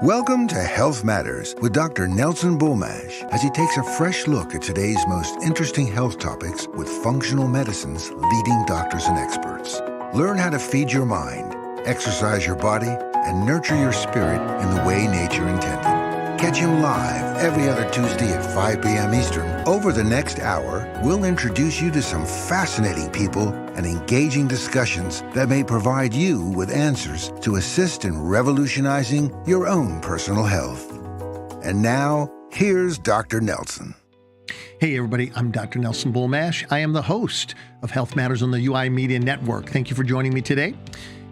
Welcome to Health Matters with Dr. Nelson Bulmash as he takes a fresh look at today's most interesting health topics with functional medicine's leading doctors and experts. Learn how to feed your mind, exercise your body, and nurture your spirit in the way nature intended. Catch him live every other Tuesday at 5 p.m. Eastern. Over the next hour, we'll introduce you to some fascinating people and engaging discussions that may provide you with answers to assist in revolutionizing your own personal health. And now, here's Dr. Nelson. Hey everybody, I'm Dr. Nelson Bulmash. I am the host of Health Matters on the UI Media Network. Thank you for joining me today.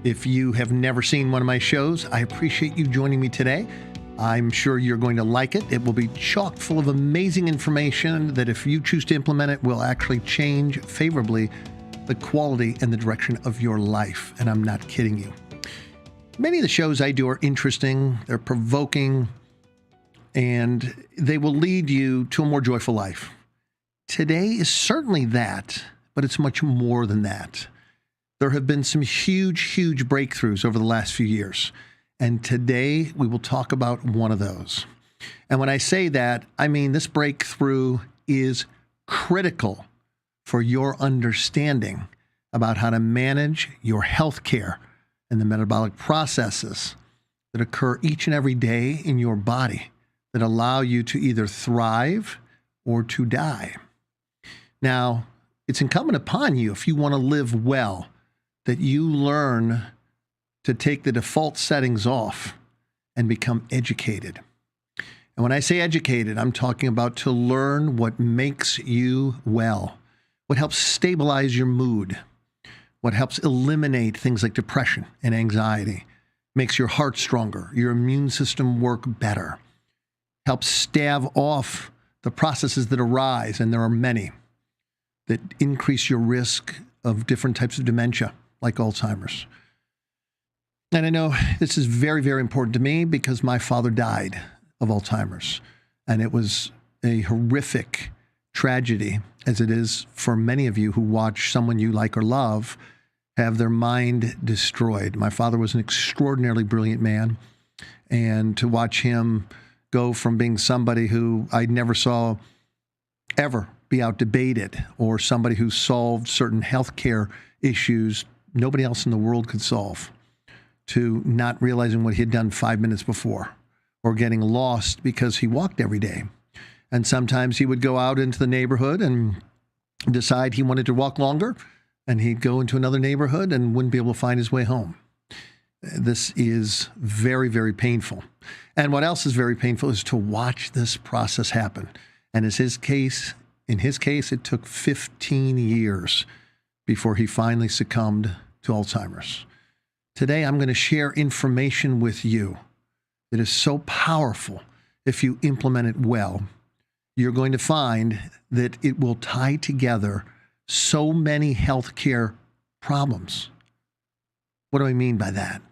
If you have never seen one of my shows, I appreciate you joining me today. I'm sure you're going to like it. It will be chock full of amazing information that if you choose to implement it will actually change favorably the quality and the direction of your life. And I'm not kidding you. Many of the shows I do are interesting, they're provoking, and they will lead you to a more joyful life. Today is certainly that, but it's much more than that. There have been some huge breakthroughs over the last few years. And today we will talk about one of those. And when I say that, I mean this breakthrough is critical for your understanding about how to manage your health care and the metabolic processes that occur each and every day in your body that allow you to either thrive or to die. Now, it's incumbent upon you, if you want to live well, that you learn to take the default settings off and become educated. And when I say educated, I'm talking about to learn what makes you well, what helps stabilize your mood, what helps eliminate things like depression and anxiety, makes your heart stronger, your immune system work better, helps stave off the processes that arise, and there are many, that increase your risk of different types of dementia, like Alzheimer's. And I know this is very important to me because my father died of Alzheimer's, and it was a horrific tragedy, as it is for many of you who watch someone you like or love have their mind destroyed. My father was an extraordinarily brilliant man, and to watch him go from being somebody who I never saw ever be out-debated or somebody who solved certain healthcare issues nobody else in the world could solve, to not realizing what he had done 5 minutes before, or getting lost because he walked every day. And sometimes he would go out into the neighborhood and decide he wanted to walk longer, and he'd go into another neighborhood and wouldn't be able to find his way home. This is very painful. And what else is very painful is to watch this process happen. And in his case, it took 15 years before he finally succumbed to Alzheimer's. Today, I'm going to share information with you that is so powerful. If you implement it well, you're going to find that it will tie together so many healthcare problems. What do I mean by that?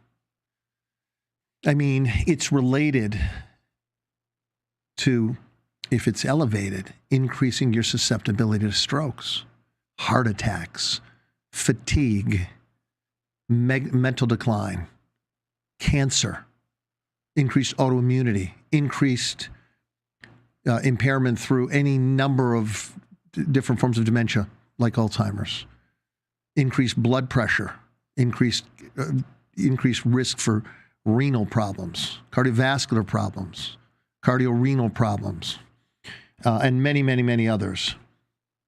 I mean, it's related to, if it's elevated, increasing your susceptibility to strokes, heart attacks, fatigue, mental decline, cancer, increased autoimmunity, increased impairment through any number of different forms of dementia, like Alzheimer's, increased blood pressure, increased risk for renal problems, cardiovascular problems, cardiorenal problems, and many others.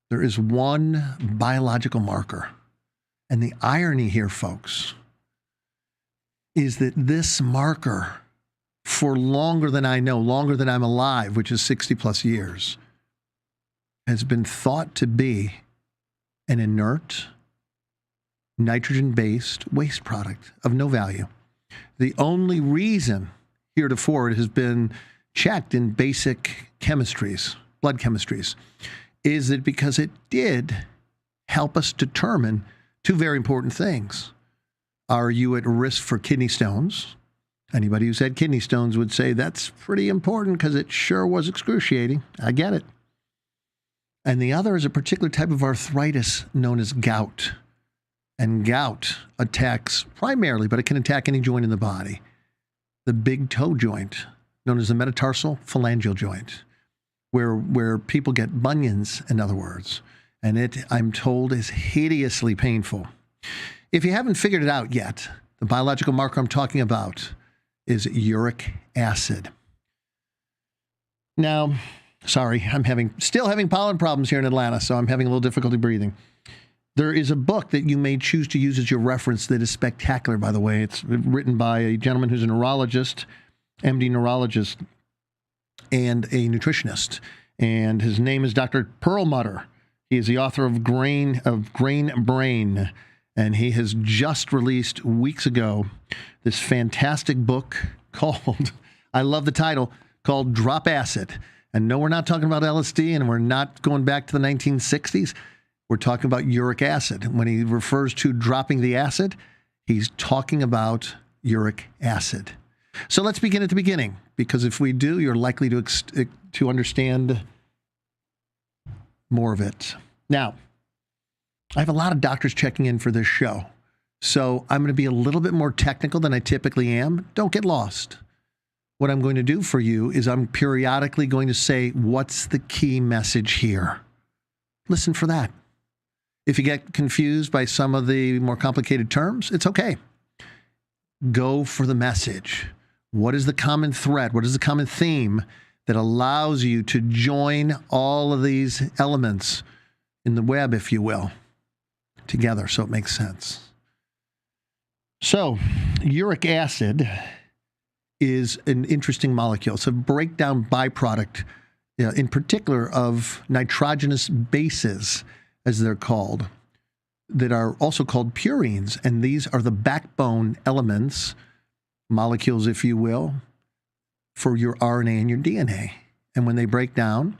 There is one biological marker. And the irony here, folks, is that this marker, for longer than I know, longer than I'm alive, which is 60 plus years, has been thought to be an inert, nitrogen-based waste product of no value. The only reason heretofore it has been checked in basic chemistries, blood chemistries, is that because it did help us determine two very important things. Are you at risk for kidney stones? Anybody who's had kidney stones would say that's pretty important because it sure was excruciating. I get it. And the other is a particular type of arthritis known as gout. And gout attacks primarily, but it can attack any joint in the body, the big toe joint, known as the metatarsal phalangeal joint, where people get bunions, in other words. And it, I'm told, is hideously painful. If you haven't figured it out yet, the biological marker I'm talking about is uric acid. Now, sorry, I'm still having pollen problems here in Atlanta, so I'm having a little difficulty breathing. There is a book that you may choose to use as your reference that is spectacular, by the way. It's written by a gentleman who's a neurologist, MD neurologist, and a nutritionist. And his name is Dr. Perlmutter. He is the author of Grain Brain. And he has just released weeks ago this fantastic book called, I love the title, called Drop Acid. And no, we're not talking about LSD, and we're not going back to the 1960s. We're talking about uric acid. When he refers to dropping the acid, he's talking about uric acid. So let's begin at the beginning, because if we do, you're likely to understand more of it. Now, I have a lot of doctors checking in for this show, so I'm going to be a little bit more technical than I typically am. Don't get lost. What I'm going to do for you is I'm periodically going to say, what's the key message here? Listen for that. If you get confused by some of the more complicated terms, it's okay. Go for the message. What is the common thread? What is the common theme that allows you to join all of these elements in the web, if you will, together so it makes sense? So, uric acid is an interesting molecule. It's a breakdown byproduct, in particular of nitrogenous bases, as they're called, that are also called purines. And these are the backbone elements, molecules, if you will, for your RNA and your DNA. And when they break down,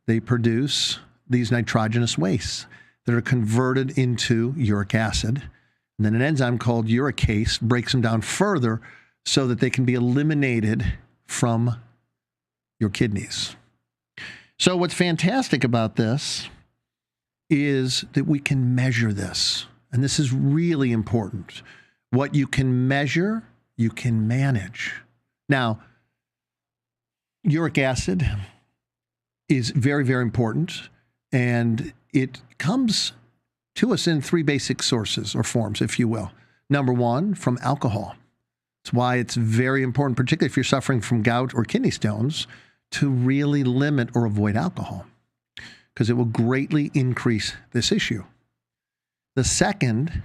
they produce these nitrogenous wastes that are converted into uric acid. And then an enzyme called uricase breaks them down further so that they can be eliminated from your kidneys. So what's fantastic about this is that we can measure this. And this is really important. What you can measure, you can manage. Now, uric acid is very, very important. And it comes to us in three basic sources or forms, if you will. Number one, from alcohol. That's why it's very important, particularly if you're suffering from gout or kidney stones, to really limit or avoid alcohol, because it will greatly increase this issue. The second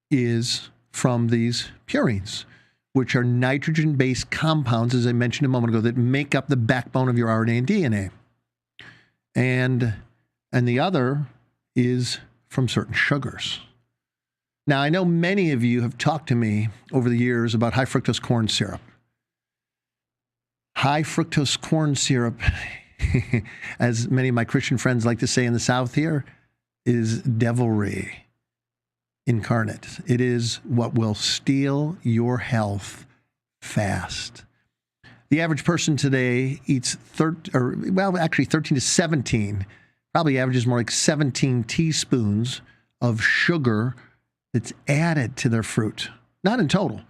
is from these purines, which are nitrogen-based compounds, as I mentioned a moment ago, that make up the backbone of your RNA and DNA. And the other is from certain sugars. Now, I know many of you have talked to me over the years about high fructose corn syrup. High fructose corn syrup, as many of my Christian friends like to say in the South here, is devilry incarnate. It is what will steal your health fast. The average person today eats 13 to 17, probably averages more like 17 teaspoons of sugar that's added to their fruit. Not in total,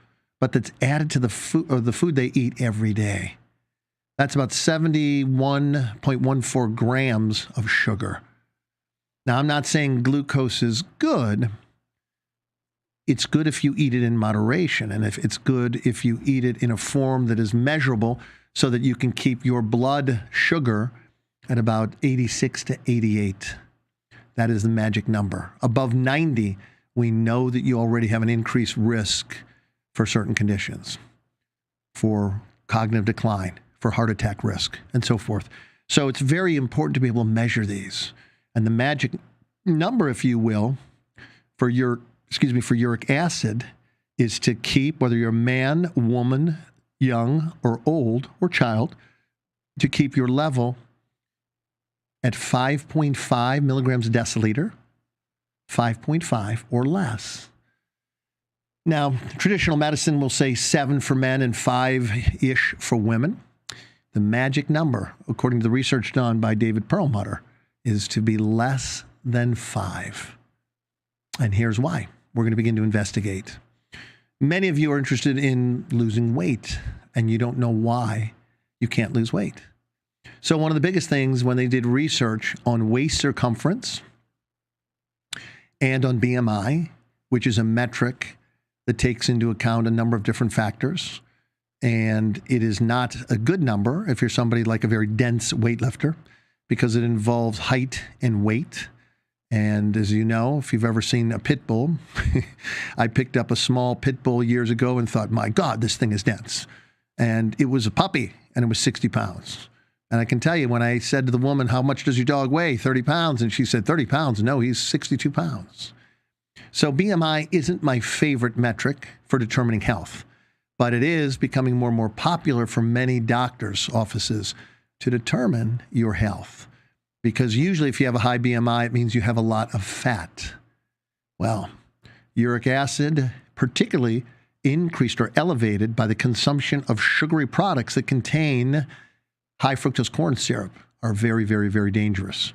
but that's added to the food they eat every day. That's about 71.14 grams of sugar. Now, I'm not saying glucose is good. It's good if you eat it in moderation, and it's good if you eat it in a form that is measurable so that you can keep your blood sugar at about 86 to 88. That is the magic number. Above 90, we know that you already have an increased risk for certain conditions, for cognitive decline, for heart attack risk, and so forth. So it's very important to be able to measure these. And the magic number, if you will, for uric acid is to keep, whether you're a man, woman, young, or old, or child, to keep your level at 5.5 milligrams a deciliter, 5.5 or less. Now, traditional medicine will say 7 for men and 5-ish for women. The magic number, according to the research done by David Perlmutter, is to be less than 5. And here's why. We're going to begin to investigate. Many of you are interested in losing weight, and you don't know why you can't lose weight. So one of the biggest things when they did research on waist circumference and on BMI, which is a metric that takes into account a number of different factors, and it is not a good number if you're somebody like a very dense weightlifter because it involves height and weight. And as you know, if you've ever seen a pit bull, I picked up a small pit bull years ago and thought, my God, this thing is dense. And it was a puppy, and it was 60 pounds. And I can tell you, when I said to the woman, how much does your dog weigh? 30 pounds. And she said, 30 pounds? No, he's 62 pounds. So BMI isn't my favorite metric for determining health, but it is becoming more and more popular for many doctors' offices to determine your health. Because usually if you have a high BMI, it means you have a lot of fat. Well, uric acid, particularly increased or elevated by the consumption of sugary products that contain high fructose corn syrup, are very, very, very dangerous.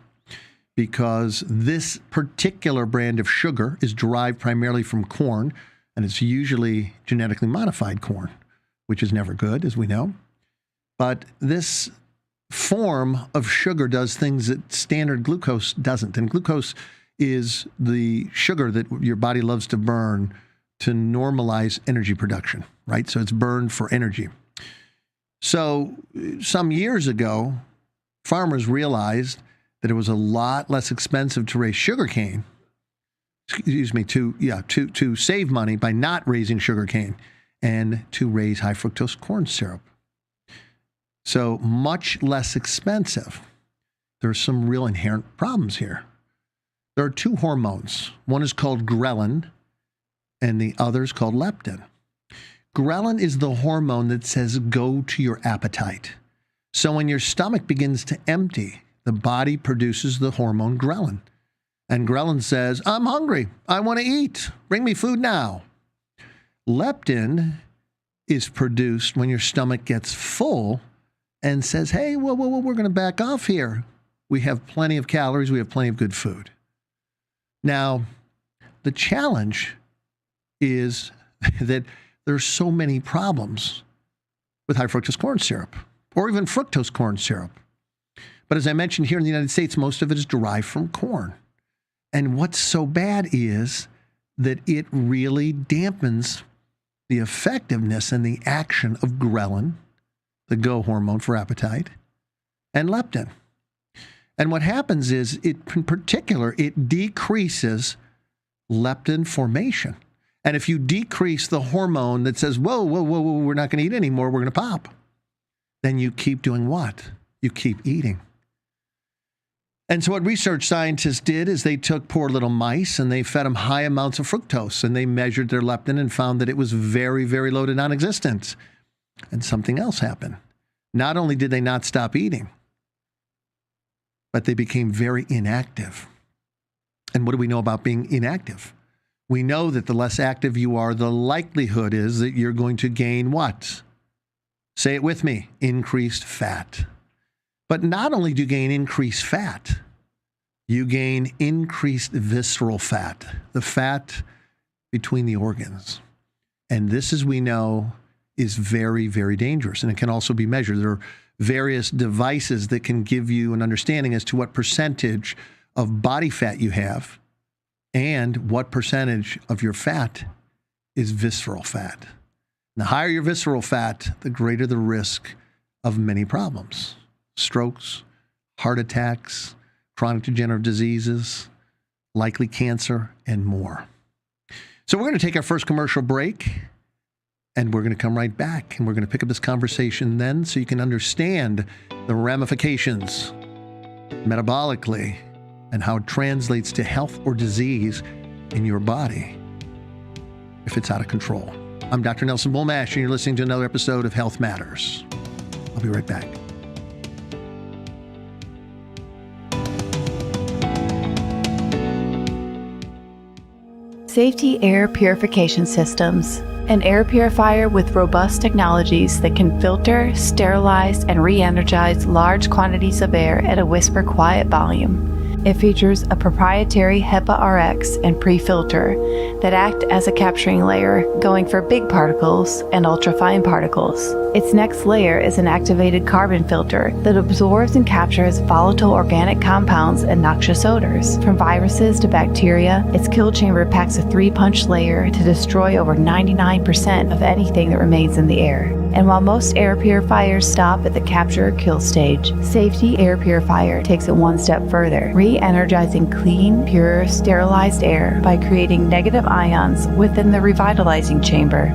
Because this particular brand of sugar is derived primarily from corn, and it's usually genetically modified corn, which is never good, as we know. But this form of sugar does things that standard glucose doesn't. And glucose is the sugar that your body loves to burn to normalize energy production, right? So it's burned for energy. So some years ago, farmers realized that it was a lot less expensive to raise sugarcane, to save money by not raising sugarcane and to raise high fructose corn syrup. So much less expensive. There's some real inherent problems here. There are two hormones. One is called ghrelin, and the other is called leptin. Ghrelin is the hormone that says go to your appetite. So when your stomach begins to empty, the body produces the hormone ghrelin. And ghrelin says, I'm hungry. I want to eat. Bring me food now. Leptin is produced when your stomach gets full and says, hey, we're going to back off here. We have plenty of calories. We have plenty of good food. Now, the challenge is that there's so many problems with high fructose corn syrup or even fructose corn syrup. But as I mentioned, here in the United States, most of it is derived from corn. And what's so bad is that it really dampens the effectiveness and the action of ghrelin, the go hormone for appetite, and leptin. And what happens is, in particular, it decreases leptin formation. And if you decrease the hormone that says, whoa, we're not going to eat anymore, we're going to pop, then you keep doing what? You keep eating. And so what research scientists did is they took poor little mice and they fed them high amounts of fructose, and they measured their leptin and found that it was very, very low to non-existent. And something else happened. Not only did they not stop eating, but they became very inactive. And what do we know about being inactive? We know that the less active you are, the likelihood is that you're going to gain what? Say it with me, increased fat. But not only do you gain increased fat, you gain increased visceral fat, the fat between the organs. And this, as we know, is very, very dangerous. And it can also be measured. There are various devices that can give you an understanding as to what percentage of body fat you have and what percentage of your fat is visceral fat. The higher your visceral fat, the greater the risk of many problems. Strokes, heart attacks, chronic degenerative diseases, likely cancer, and more. So we're going to take our first commercial break, and we're going to come right back, and we're going to pick up this conversation then so you can understand the ramifications metabolically and how it translates to health or disease in your body if it's out of control. I'm Dr. Nelson Bulmash, and you're listening to another episode of Health Matters. I'll be right back. Safety Air Purification Systems, an air purifier with robust technologies that can filter, sterilize, and re-energize large quantities of air at a whisper-quiet volume. It features a proprietary HEPA RX and pre-filter that act as a capturing layer, going for big particles and ultrafine particles. Its next layer is an activated carbon filter that absorbs and captures volatile organic compounds and noxious odors. From viruses to bacteria, its kill chamber packs a 3-punch layer to destroy over 99% of anything that remains in the air. And while most air purifiers stop at the capture or kill stage, Safety Air Purifier takes it one step further, re-energizing clean, pure, sterilized air by creating negative ions within the revitalizing chamber.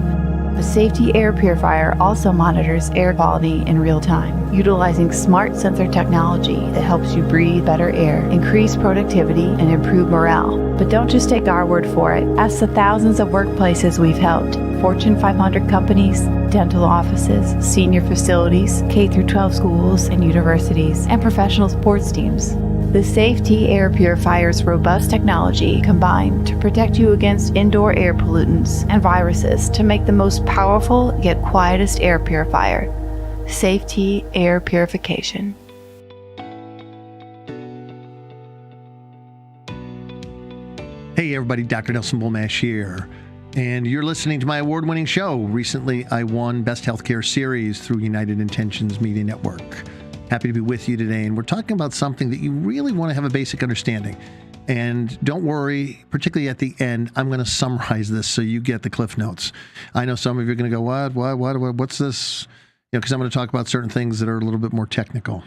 The Safety Air Purifier also monitors air quality in real time, utilizing smart sensor technology that helps you breathe better air, increase productivity, and improve morale. But don't just take our word for it. Ask the thousands of workplaces we've helped, Fortune 500 companies, dental offices, senior facilities, K-12 schools and universities, and professional sports teams. The Safety Air Purifier's robust technology combined to protect you against indoor air pollutants and viruses to make the most powerful yet quietest air purifier. Safety Air Purification. Hey everybody, Dr. Nelson Bulmash here, and you're listening to my award-winning show. Recently, I won Best Healthcare Series through United Intentions Media Network. Happy to be with you today, and we're talking about something that you really want to have a basic understanding. And don't worry, particularly at the end, I'm going to summarize this so you get the Cliff Notes. I know some of you are going to go, what's this? Because I'm going to talk about certain things that are a little bit more technical.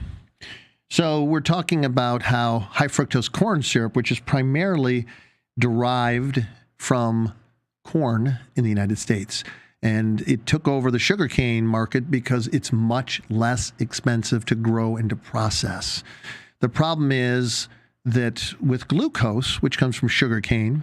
So we're talking about how high fructose corn syrup, which is primarily derived from corn in the United States, and it took over the sugarcane market because it's much less expensive to grow and to process. The problem is that with glucose, which comes from sugarcane,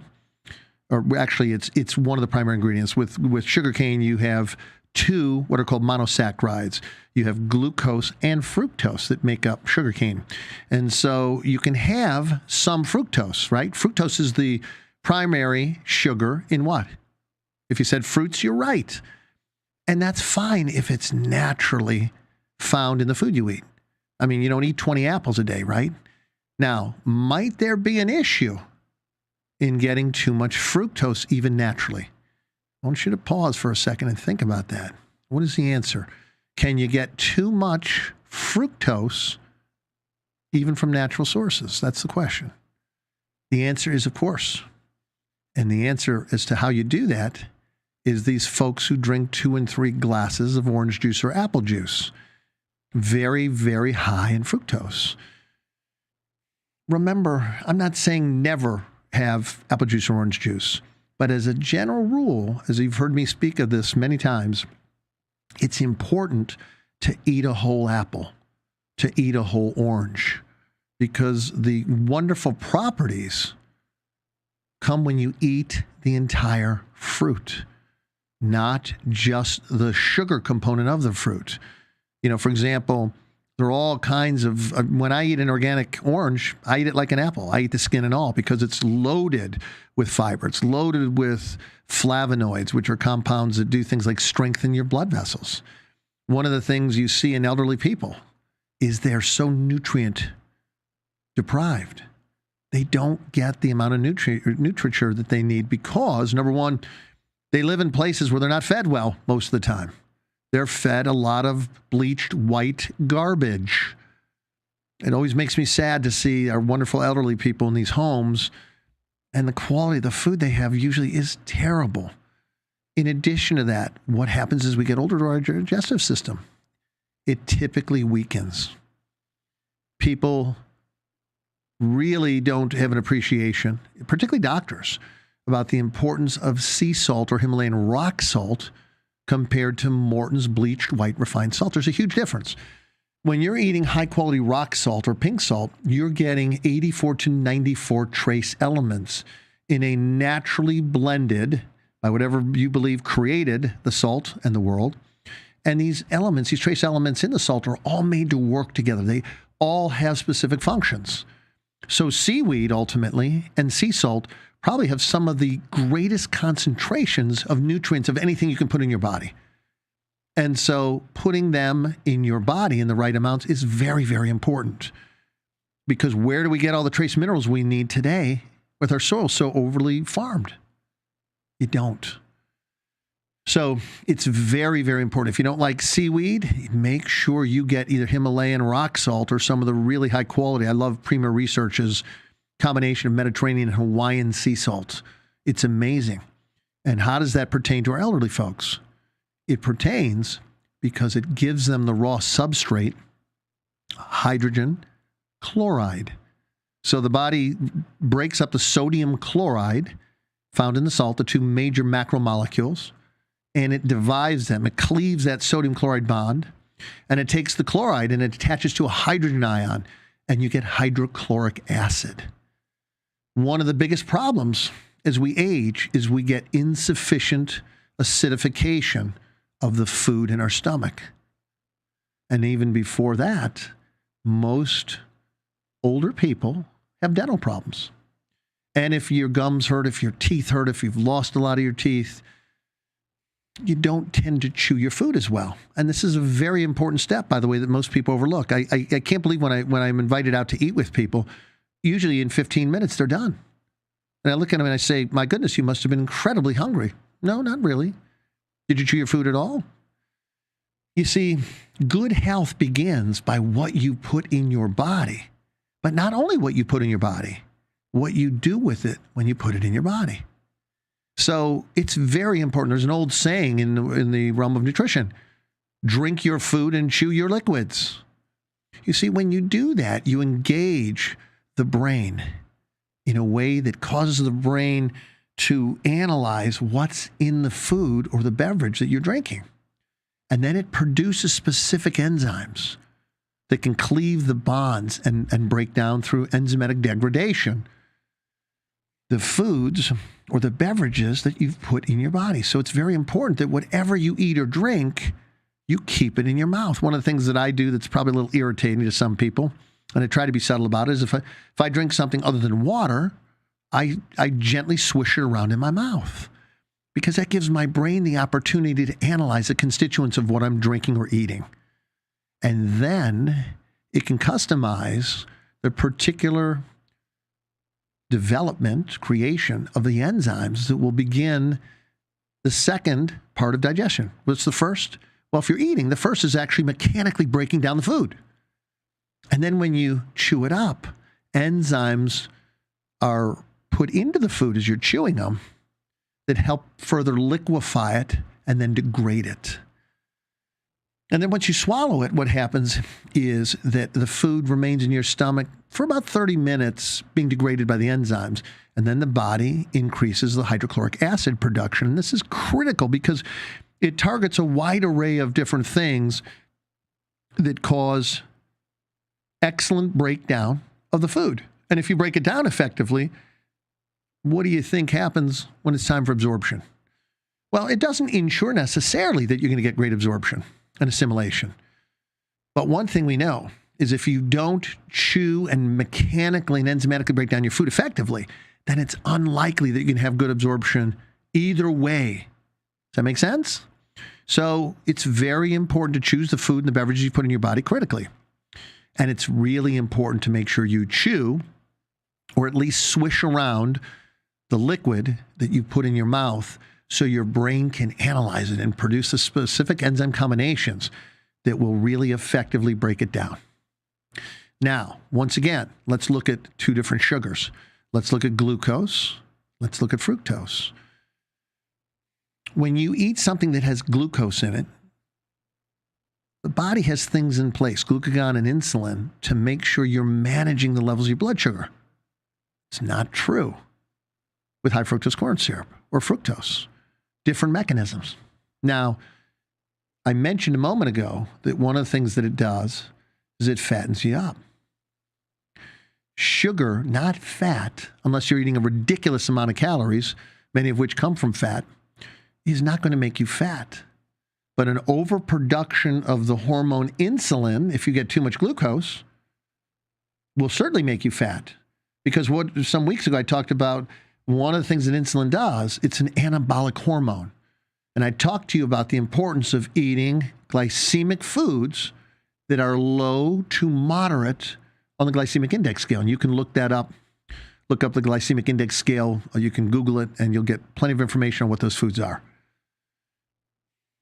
or actually it's one of the primary ingredients. With sugarcane, you have two what are called monosaccharides. You have glucose and fructose that make up sugarcane. And so you can have some fructose, right? Fructose is the primary sugar in what? If you said fruits, you're right. And that's fine if it's naturally found in the food you eat. I mean, you don't eat 20 apples a day, right? Now, might there be an issue in getting too much fructose even naturally? I want you to pause for a second and think about that. What is the answer? Can you get too much fructose even from natural sources? That's the question. The answer is, of course. And the answer as to how you do that is these folks who drink 2 and 3 glasses of orange juice or apple juice. Very, very high in fructose. Remember, I'm not saying never have apple juice or orange juice, but as a general rule, as you've heard me speak of this many times, it's important to eat a whole apple, to eat a whole orange, because the wonderful properties come when you eat the entire fruit, not just the sugar component of the fruit. For example, there are all kinds of, when I eat an organic orange, I eat it like an apple. I eat the skin and all because it's loaded with fiber. It's loaded with flavonoids, which are compounds that do things like strengthen your blood vessels. One of the things you see in elderly people is they're so nutrient deprived. They don't get the amount of nutriture that they need because, number one, they live in places where they're not fed well most of the time. They're fed a lot of bleached white garbage. It always makes me sad to see our wonderful elderly people in these homes, and the quality of the food they have usually is terrible. In addition to that, what happens as we get older to our digestive system? It typically weakens. People really don't have an appreciation, particularly doctors, about the importance of sea salt or Himalayan rock salt compared to Morton's bleached white refined salt. There's a huge difference. When you're eating high-quality rock salt or pink salt, you're getting 84 to 94 trace elements in a naturally blended, by whatever you believe created the salt and the world. And these elements, these trace elements in the salt, are all made to work together. They all have specific functions. So seaweed, ultimately, and sea salt probably have some of the greatest concentrations of nutrients of anything you can put in your body. And so putting them in your body in the right amounts is very, very important. Because where do we get all the trace minerals we need today with our soil so overly farmed? You don't. So it's very, very important. If you don't like seaweed, make sure you get either Himalayan rock salt or some of the really high quality. I love Premier Research's combination of Mediterranean and Hawaiian sea salts. It's amazing. And how does that pertain to our elderly folks? It pertains because it gives them the raw substrate, hydrogen chloride. So the body breaks up the sodium chloride found in the salt, the two major macromolecules, and it divides them. It cleaves that sodium chloride bond, and it takes the chloride and it attaches to a hydrogen ion, and you get hydrochloric acid. One of the biggest problems as we age is we get insufficient acidification of the food in our stomach. And even before that, most older people have dental problems. And if your gums hurt, if your teeth hurt, if you've lost a lot of your teeth, you don't tend to chew your food as well. And this is a very important step, by the way, that most people overlook. I can't believe when I'm invited out to eat with people, usually in 15 minutes, they're done. And I look at them and I say, my goodness, you must have been incredibly hungry. No, not really. Did you chew your food at all? You see, good health begins by what you put in your body. But not only what you put in your body, what you do with it when you put it in your body. So it's very important. There's an old saying in the realm of nutrition, drink your food and chew your liquids. You see, when you do that, you engage the brain in a way that causes the brain to analyze what's in the food or the beverage that you're drinking. And then it produces specific enzymes that can cleave the bonds and break down through enzymatic degradation the foods or the beverages that you've put in your body. So it's very important that whatever you eat or drink, you keep it in your mouth. One of the things that I do that's probably a little irritating to some people, and I try to be subtle about it, is if I drink something other than water, I gently swish it around in my mouth, because that gives my brain the opportunity to analyze the constituents of what I'm drinking or eating. And then it can customize the particular development, creation of the enzymes that will begin the second part of digestion. What's the first? Well, if you're eating, the first is actually mechanically breaking down the food. And then when you chew it up, enzymes are put into the food as you're chewing them that help further liquefy it and then degrade it. And then once you swallow it, what happens is that the food remains in your stomach for about 30 minutes being degraded by the enzymes. And then the body increases the hydrochloric acid production. And this is critical because it targets a wide array of different things that cause excellent breakdown of the food. And if you break it down effectively, what do you think happens when it's time for absorption? Well, it doesn't ensure necessarily that you're going to get great absorption and assimilation. But one thing we know is if you don't chew and mechanically and enzymatically break down your food effectively, then it's unlikely that you can have good absorption either way. Does that make sense? So it's very important to choose the food and the beverages you put in your body critically. And it's really important to make sure you chew or at least swish around the liquid that you put in your mouth so your brain can analyze it and produce the specific enzyme combinations that will really effectively break it down. Now, once again, let's look at two different sugars. Let's look at glucose. Let's look at fructose. When you eat something that has glucose in it, the body has things in place, glucagon and insulin, to make sure you're managing the levels of your blood sugar. It's not true with high fructose corn syrup or fructose. Different mechanisms. Now, I mentioned a moment ago that one of the things that it does is it fattens you up. Sugar, not fat, unless you're eating a ridiculous amount of calories, many of which come from fat, is not going to make you fat. But an overproduction of the hormone insulin, if you get too much glucose, will certainly make you fat. Because some weeks ago I talked about one of the things that insulin does, it's an anabolic hormone. And I talked to you about the importance of eating glycemic foods that are low to moderate on the glycemic index scale. And you can look that up. Look up the glycemic index scale, or you can Google it, and you'll get plenty of information on what those foods are.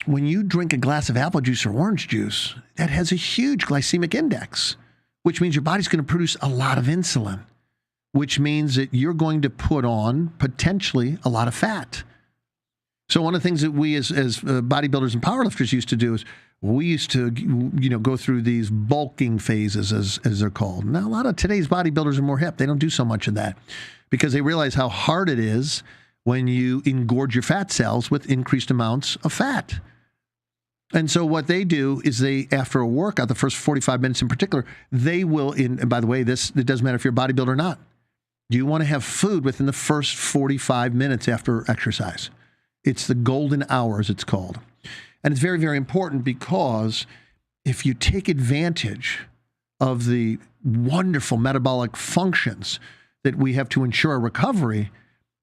When you drink a glass of apple juice or orange juice, that has a huge glycemic index, which means your body's going to produce a lot of insulin, which means that you're going to put on potentially a lot of fat. So one of the things that we as bodybuilders and powerlifters used to do is we used to, go through these bulking phases, as they're called. Now, a lot of today's bodybuilders are more hip. They don't do so much of that because they realize how hard it is when you engorge your fat cells with increased amounts of fat. And so what they do is after a workout, the first 45 minutes in particular, they will, and by the way, it doesn't matter if you're a bodybuilder or not. You want to have food within the first 45 minutes after exercise. It's the golden hour, as it's called. And it's very, very important because if you take advantage of the wonderful metabolic functions that we have to ensure our recovery,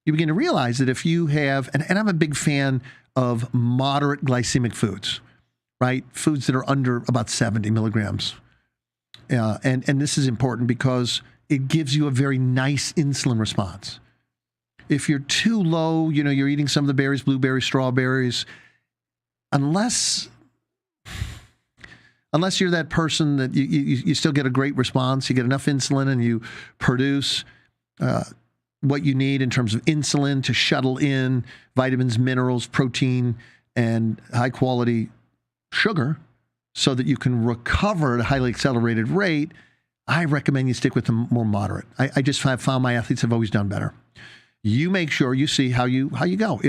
you begin to realize that if you have, and I'm a big fan of moderate glycemic foods, right? Foods that are under about 70 milligrams. And this is important because it gives you a very nice insulin response. If you're too low, you're eating some of the berries, blueberries, strawberries, unless you're that person that you still get a great response, you get enough insulin and you produce what you need in terms of insulin to shuttle in vitamins, minerals, protein, and high quality sugar so that you can recover at a highly accelerated rate, I recommend you stick with the more moderate. I just have found my athletes have always done better. You make sure you see how you go.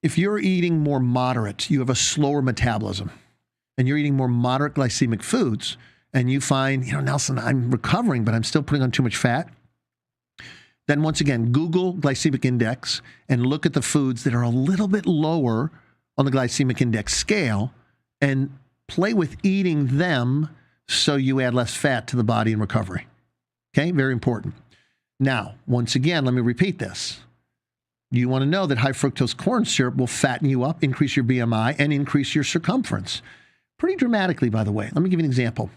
If you're eating more moderate, you have a slower metabolism, and you're eating more moderate glycemic foods, and you find, Nelson, I'm recovering, but I'm still putting on too much fat, then once again, Google glycemic index and look at the foods that are a little bit lower on the glycemic index scale and play with eating them so you add less fat to the body in recovery. Okay, very important. Now, once again, let me repeat this. You want to know that high fructose corn syrup will fatten you up, increase your BMI, and increase your circumference. Pretty dramatically, by the way. Let me give you an example.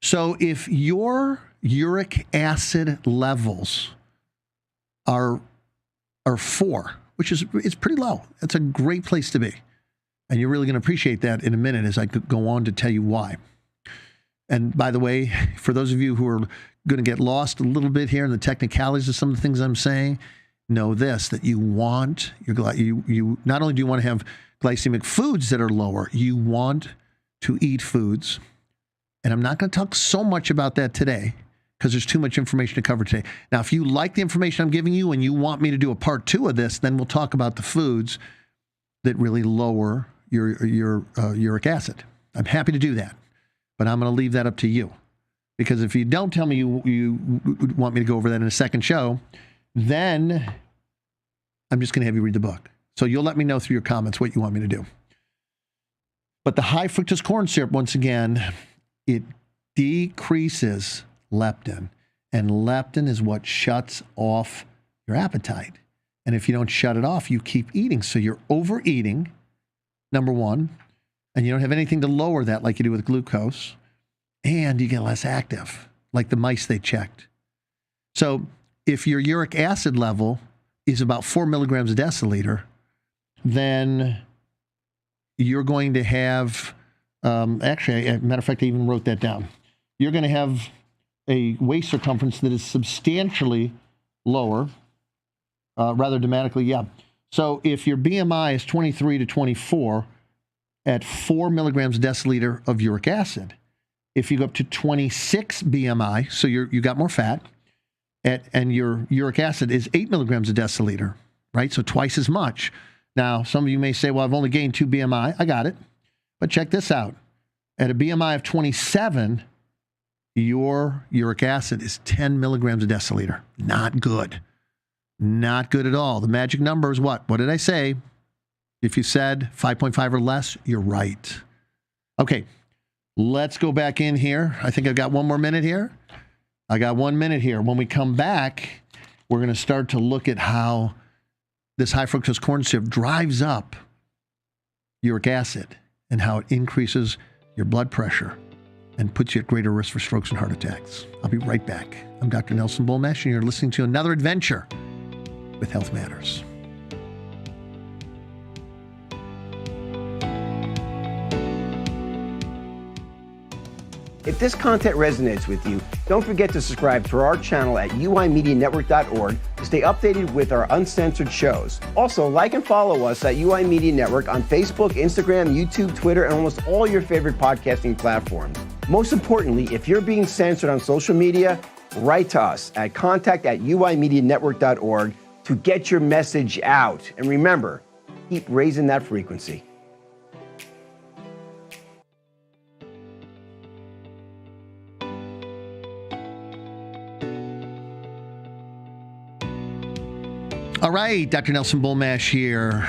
So if your uric acid levels are 4, which is pretty low. That's a great place to be. And you're really going to appreciate that in a minute as I go on to tell you why. And by the way, for those of you who are going to get lost a little bit here in the technicalities of some of the things I'm saying, know this, that you want you not only do you want to have glycemic foods that are lower, you want to eat foods. And I'm not going to talk so much about that today because there's too much information to cover today. Now, if you like the information I'm giving you and you want me to do a part 2 of this, then we'll talk about the foods that really lower your uric acid. I'm happy to do that, but I'm going to leave that up to you. Because if you don't tell me you want me to go over that in a second show, then I'm just going to have you read the book. So you'll let me know through your comments what you want me to do. But the high fructose corn syrup, once again, it decreases leptin. And leptin is what shuts off your appetite. And if you don't shut it off, you keep eating. So you're overeating, number one, and you don't have anything to lower that like you do with glucose. And you get less active, like the mice they checked. So if your uric acid level is about 4 milligrams a deciliter, then you're going to have, actually, as a matter of fact, I even wrote that down. You're going to have a waist circumference that is substantially lower, rather dramatically, yeah. So if your BMI is 23 to 24 at 4 milligrams a deciliter of uric acid, if you go up to 26 BMI, so you got more fat, and your uric acid is 8 milligrams a deciliter, right? So twice as much. Now, some of you may say, well, I've only gained 2 BMI. I got it. But check this out. At a BMI of 27, your uric acid is 10 milligrams a deciliter. Not good. Not good at all. The magic number is what? What did I say? If you said 5.5 or less, you're right. Okay, let's go back in here. I think I've got 1 more minute here. I got 1 minute here. When we come back, we're going to start to look at how this high fructose corn syrup drives up uric acid and how it increases your blood pressure and puts you at greater risk for strokes and heart attacks. I'll be right back. I'm Dr. Nelson Bulmash, and you're listening to another adventure with Health Matters. If this content resonates with you, don't forget to subscribe to our channel at uimedianetwork.org to stay updated with our uncensored shows. Also, like and follow us at UI Media Network on Facebook, Instagram, YouTube, Twitter, and almost all your favorite podcasting platforms. Most importantly, if you're being censored on social media, write to us at contact@uimedianetwork.org to get your message out. And remember, keep raising that frequency. All right, Dr. Nelson Bulmash here.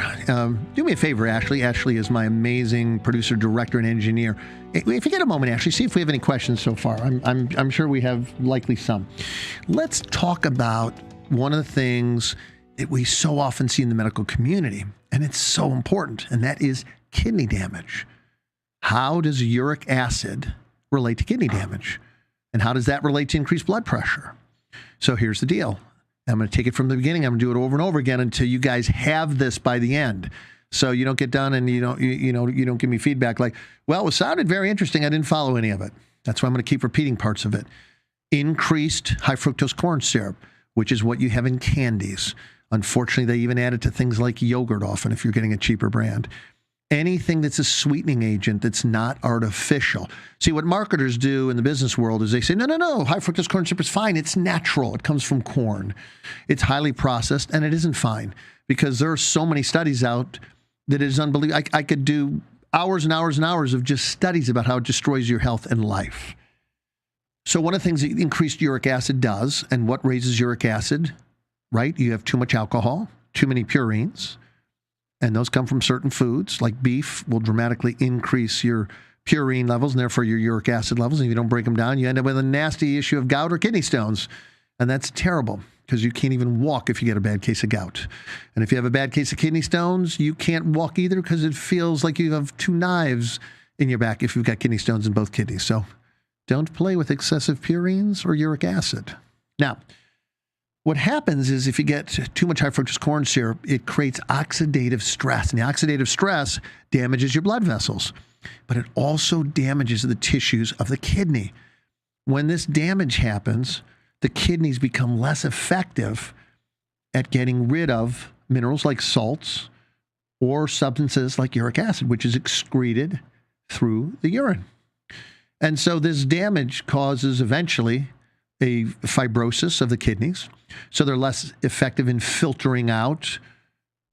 Do me a favor, Ashley. Ashley is my amazing producer, director, and engineer. If you get a moment, Ashley, see if we have any questions so far. I'm sure we have likely some. Let's talk about one of the things that we so often see in the medical community, and it's so important, and that is kidney damage. How does uric acid relate to kidney damage? And how does that relate to increased blood pressure? So here's the deal. I'm going to take it from the beginning. I'm going to do it over and over again until you guys have this by the end. So you don't get done and you don't give me feedback like, well, it sounded very interesting. I didn't follow any of it. That's why I'm going to keep repeating parts of it. Increased high fructose corn syrup, which is what you have in candies. Unfortunately, they even add it to things like yogurt often if you're getting a cheaper brand. Anything that's a sweetening agent that's not artificial. See, what marketers do in the business world is they say, no, high fructose corn syrup is fine. It's natural. It comes from corn. It's highly processed, and it isn't fine because there are so many studies out that it is unbelievable. I could do hours and hours and hours of just studies about how it destroys your health and life. So one of the things that increased uric acid does, and what raises uric acid, right? You have too much alcohol, too many purines, and those come from certain foods, like beef will dramatically increase your purine levels and therefore your uric acid levels. And if you don't break them down, you end up with a nasty issue of gout or kidney stones. And that's terrible because you can't even walk if you get a bad case of gout. And if you have a bad case of kidney stones, you can't walk either because it feels like you have two knives in your back if you've got kidney stones in both kidneys. So don't play with excessive purines or uric acid. Now, what happens is if you get too much high fructose corn syrup, it creates oxidative stress. And the oxidative stress damages your blood vessels, but it also damages the tissues of the kidney. When this damage happens, the kidneys become less effective at getting rid of minerals like salts or substances like uric acid, which is excreted through the urine. And so this damage causes eventually a fibrosis of the kidneys. So they're less effective in filtering out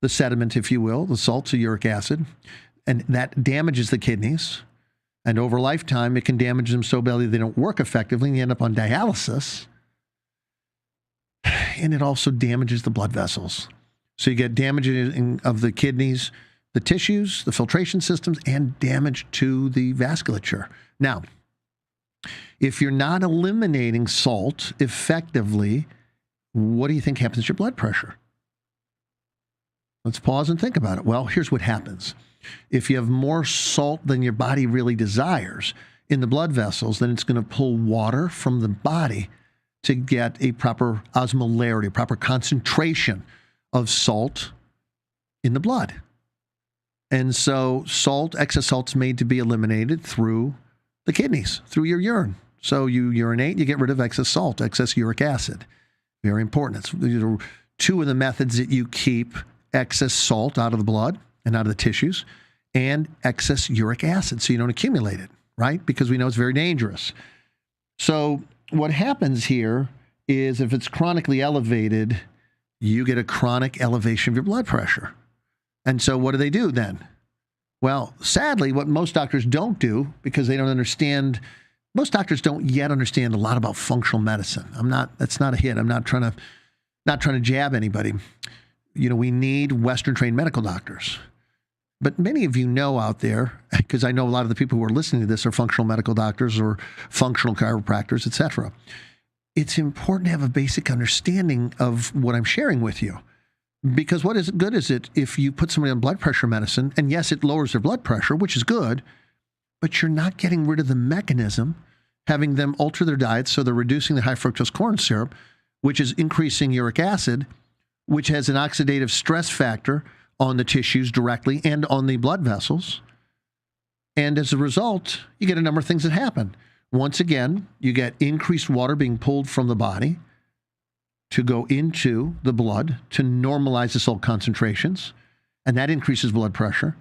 the sediment, if you will, the salts of uric acid. And that damages the kidneys. And over lifetime, it can damage them so badly they don't work effectively and you end up on dialysis. And it also damages the blood vessels. So you get damage of the kidneys, the tissues, the filtration systems, and damage to the vasculature. Now, if you're not eliminating salt effectively, what do you think happens to your blood pressure? Let's pause and think about it. Well, here's what happens. If you have more salt than your body really desires in the blood vessels, then it's going to pull water from the body to get a proper osmolarity, a proper concentration of salt in the blood. And so excess salt's made to be eliminated through the kidneys, through your urine. So you urinate, you get rid of excess salt, excess uric acid. Very important. These are two of the methods that you keep excess salt out of the blood and out of the tissues, and excess uric acid so you don't accumulate it, right? Because we know it's very dangerous. So what happens here is if it's chronically elevated, you get a chronic elevation of your blood pressure. And so what do they do then? Well, sadly, what most doctors don't do, because they don't understand, most doctors don't yet understand a lot about functional medicine. That's not a hit. I'm not trying to jab anybody. You know, we need Western trained medical doctors. But many of you know out there, because I know a lot of the people who are listening to this are functional medical doctors or functional chiropractors, etc. It's important to have a basic understanding of what I'm sharing with you. Because what is good is it if you put somebody on blood pressure medicine, and yes, it lowers their blood pressure, which is good, but you're not getting rid of the mechanism having them alter their diets so they're reducing the high fructose corn syrup, which is increasing uric acid, which has an oxidative stress factor on the tissues directly and on the blood vessels. And as a result, you get a number of things that happen. Once again, you get increased water being pulled from the body to go into the blood to normalize the salt concentrations, and that increases blood pressure.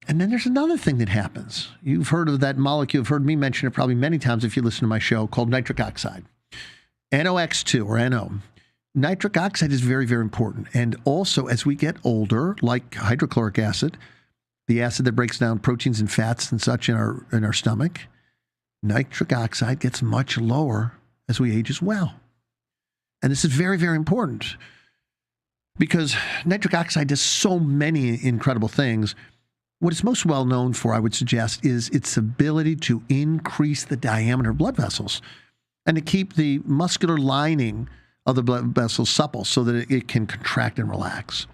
And then there's another thing that happens. You've heard of that molecule. You've heard me mention it probably many times if you listen to my show, called nitric oxide, NOx2 or NO. Nitric oxide is very, very important. And also, as we get older, like hydrochloric acid, the acid that breaks down proteins and fats and such in our stomach, nitric oxide gets much lower as we age as well. And this is very, very important because nitric oxide does so many incredible things. What it's most well known for, I would suggest, is its ability to increase the diameter of blood vessels and to keep the muscular lining of the blood vessels supple so that it can contract and relax.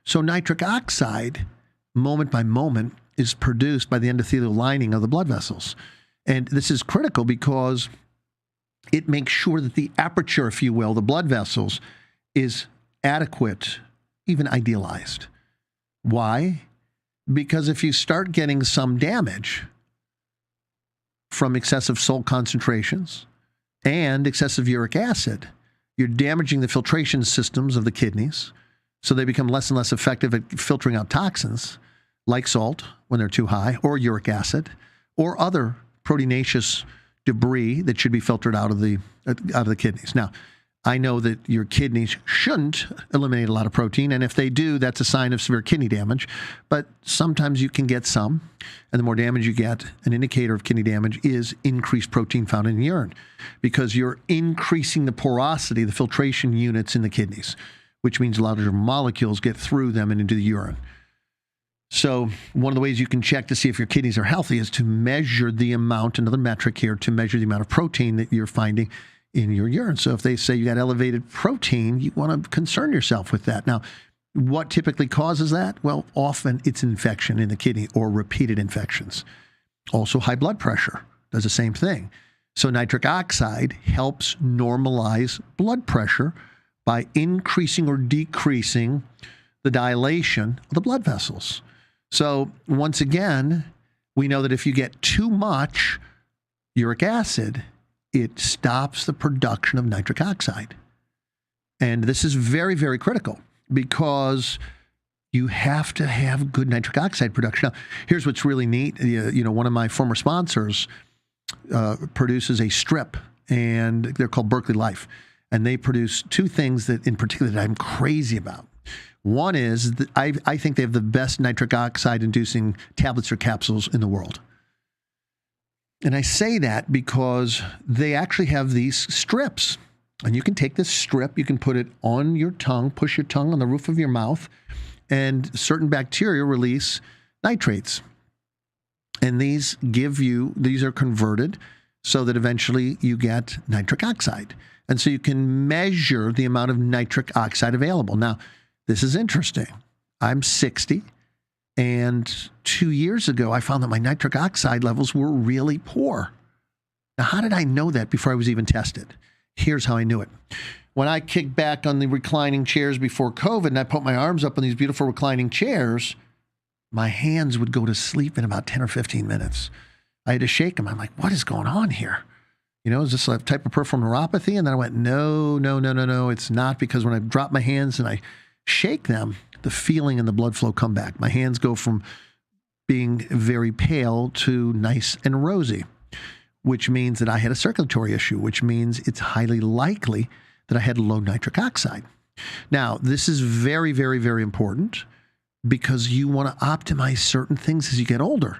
So nitric oxide, moment by moment, is produced by the endothelial lining of the blood vessels. And this is critical because it makes sure that the aperture, if you will, the blood vessels, is adequate, even idealized. Why? Because if you start getting some damage from excessive salt concentrations and excessive uric acid, you're damaging the filtration systems of the kidneys, so they become less and less effective at filtering out toxins like salt when they're too high, or uric acid, or other proteinaceous debris that should be filtered out of the kidneys. Now, I know that your kidneys shouldn't eliminate a lot of protein, and if they do, that's a sign of severe kidney damage. But sometimes you can get some, and the more damage you get, an indicator of kidney damage is increased protein found in the urine, because you're increasing the porosity, the filtration units in the kidneys, which means a lot of your molecules get through them and into the urine. So one of the ways you can check to see if your kidneys are healthy is to measure the amount, another metric here, to measure the amount of protein that you're finding in your urine. So if they say you got elevated protein, you want to concern yourself with that. Now, what typically causes that? Well, often it's infection in the kidney or repeated infections. Also, high blood pressure does the same thing. So nitric oxide helps normalize blood pressure by increasing or decreasing the dilation of the blood vessels. So once again, we know that if you get too much uric acid, it stops the production of nitric oxide. And this is very, very critical because you have to have good nitric oxide production. Now, here's what's really neat. One of my former sponsors produces a strip, and they're called Berkeley Life. And they produce two things that in particular that I'm crazy about. One is that I think they have the best nitric oxide-inducing tablets or capsules in the world. And I say that because they actually have these strips. And you can take this strip, you can put it on your tongue, push your tongue on the roof of your mouth, and certain bacteria release nitrates. And these are converted so that eventually you get nitric oxide. And so you can measure the amount of nitric oxide available. Now, this is interesting. I'm 60, and 2 years ago, I found that my nitric oxide levels were really poor. Now, how did I know that before I was even tested? Here's how I knew it. When I kicked back on the reclining chairs before COVID, and I put my arms up on these beautiful reclining chairs, my hands would go to sleep in about 10 or 15 minutes. I had to shake them. I'm like, what is going on here? Is this a type of peripheral neuropathy? And then I went, no, it's not, because when I drop my hands and I shake them, the feeling and the blood flow come back. My hands go from being very pale to nice and rosy, which means that I had a circulatory issue, which means it's highly likely that I had low nitric oxide. Now, this is very, very, very important because you want to optimize certain things as you get older,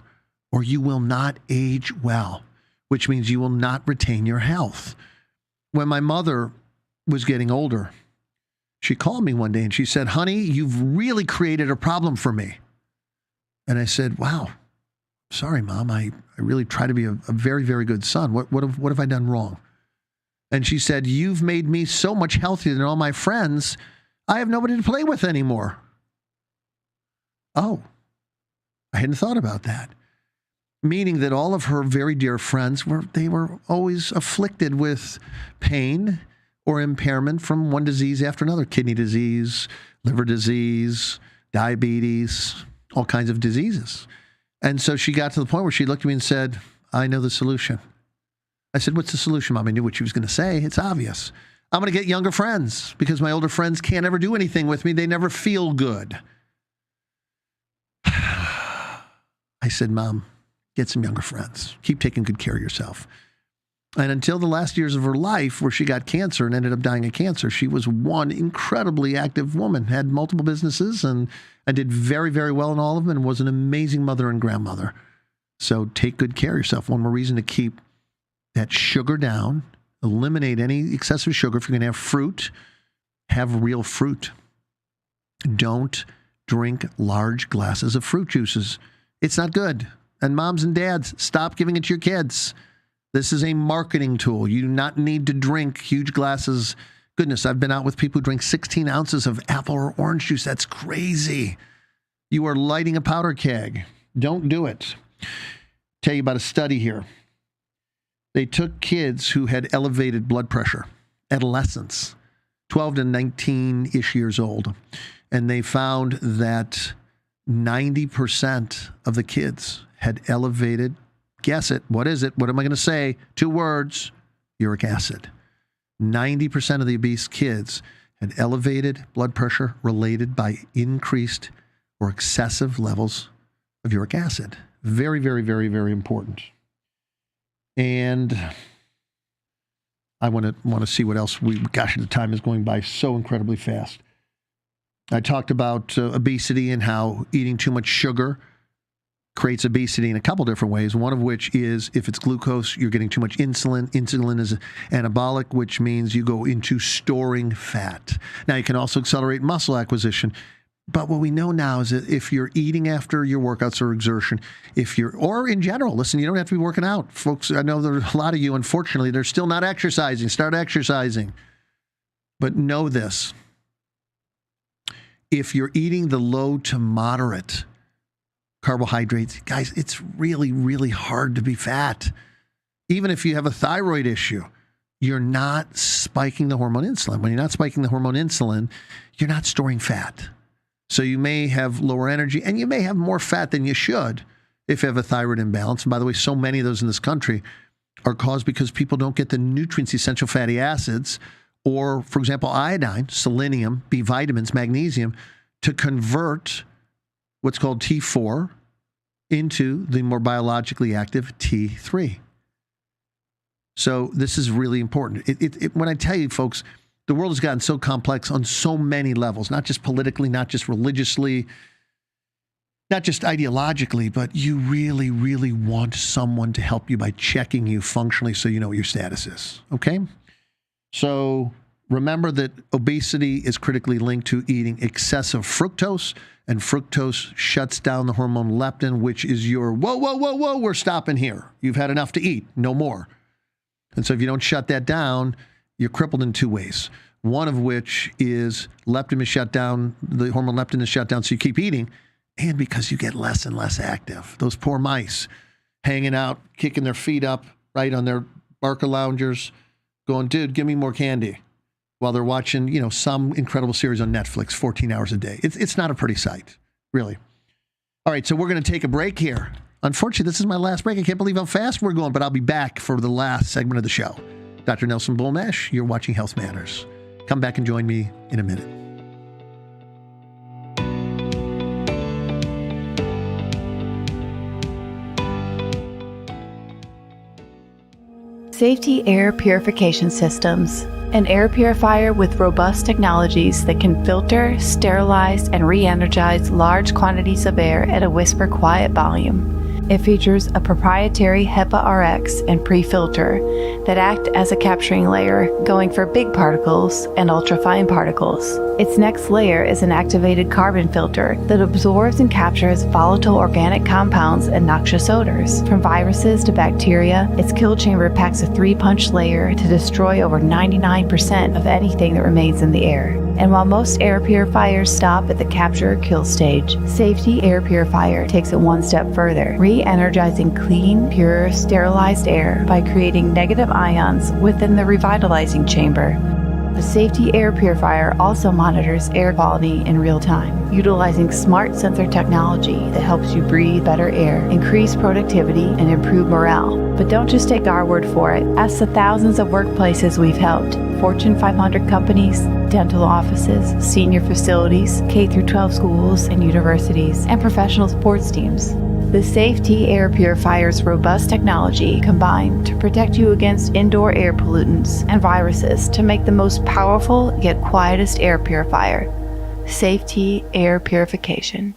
or you will not age well, which means you will not retain your health. When my mother was getting older, she called me one day and she said, honey, you've really created a problem for me. And I said, wow, sorry, Mom. I really try to be a very, very good son. What have I done wrong? And she said, you've made me so much healthier than all my friends. I have nobody to play with anymore. Oh, I hadn't thought about that. meaning that all of her very dear friends were always afflicted with pain or impairment from one disease after another: kidney disease, liver disease, diabetes, all kinds of diseases. And so she got to the point where she looked at me and said, I know the solution. I said, what's the solution, Mom? I knew what she was going to say. It's obvious. I'm going to get younger friends because my older friends can't ever do anything with me. They never feel good. I said, Mom, get some younger friends. Keep taking good care of yourself. And until the last years of her life, where she got cancer and ended up dying of cancer, she was one incredibly active woman, had multiple businesses and did very, very well in all of them, and was an amazing mother and grandmother. So take good care of yourself. One more reason to keep that sugar down. Eliminate any excessive sugar. If you're going to have fruit, have real fruit. Don't drink large glasses of fruit juices. It's not good. And moms and dads, stop giving it to your kids. This is a marketing tool. You do not need to drink huge glasses. Goodness, I've been out with people who drink 16 ounces of apple or orange juice. That's crazy. You are lighting a powder keg. Don't do it. Tell you about a study here. They took kids who had elevated blood pressure, adolescents, 12 to 19-ish years old, and they found that 90% of the kids had elevated, guess it, what is it? What am I going to say? 2 words, uric acid. 90% of the obese kids had elevated blood pressure related by increased or excessive levels of uric acid. Very, very, very, very important. And I want to see what else gosh, the time is going by so incredibly fast. I talked about obesity and how eating too much sugar creates obesity in a couple different ways. One of which is if it's glucose, you're getting too much insulin. Insulin is anabolic, which means you go into storing fat. Now, you can also accelerate muscle acquisition. But what we know now is that if you're eating after your workouts or exertion, or in general, listen, you don't have to be working out. Folks, I know there's a lot of you, unfortunately, they're still not exercising. Start exercising. But know this. If you're eating the low to moderate carbohydrates, guys, it's really, really hard to be fat. Even if you have a thyroid issue, you're not spiking the hormone insulin. When you're not spiking the hormone insulin, you're not storing fat. So you may have lower energy, and you may have more fat than you should if you have a thyroid imbalance. And by the way, so many of those in this country are caused because people don't get the nutrients, essential fatty acids, or, for example, iodine, selenium, B vitamins, magnesium, to convert what's called T4 into the more biologically active T3. So this is really important. When I tell you, folks, the world has gotten so complex on so many levels, not just politically, not just religiously, not just ideologically, but you really, really want someone to help you by checking you functionally so you know what your status is, okay? So remember that obesity is critically linked to eating excessive fructose, and fructose shuts down the hormone leptin, which is your, whoa, we're stopping here. You've had enough to eat, no more. And so if you don't shut that down, you're crippled in 2 ways. One of which is leptin is shut down, the hormone leptin is shut down, so you keep eating, and because you get less and less active. Those poor mice hanging out, kicking their feet up, right, on their Barca loungers, going, dude, give me more candy, while they're watching, some incredible series on Netflix, 14 hours a day. It's not a pretty sight, really. All right, so we're going to take a break here. Unfortunately, this is my last break. I can't believe how fast we're going, but I'll be back for the last segment of the show. Dr. Nelson Bulmash, you're watching Health Matters. Come back and join me in a minute. Safety Air Purification Systems. An air purifier with robust technologies that can filter, sterilize, and re-energize large quantities of air at a whisper-quiet volume. It features a proprietary HEPA RX and pre-filter that act as a capturing layer, going for big particles and ultrafine particles. Its next layer is an activated carbon filter that absorbs and captures volatile organic compounds and noxious odors. From viruses to bacteria, its kill chamber packs a 3-punch layer to destroy over 99% of anything that remains in the air. And while most air purifiers stop at the capture or kill stage, Safety Air Purifier takes it one step further, re-energizing clean, pure, sterilized air by creating negative ions within the revitalizing chamber. The Safety Air Purifier also monitors air quality in real time, utilizing smart sensor technology that helps you breathe better air, increase productivity, and improve morale. But don't just take our word for it. Ask the thousands of workplaces we've helped, Fortune 500 companies, dental offices, senior facilities, K-12 schools and universities, and professional sports teams. The Safety Air Purifier's robust technology combined to protect you against indoor air pollutants and viruses to make the most powerful yet quietest air purifier. Safety Air Purification.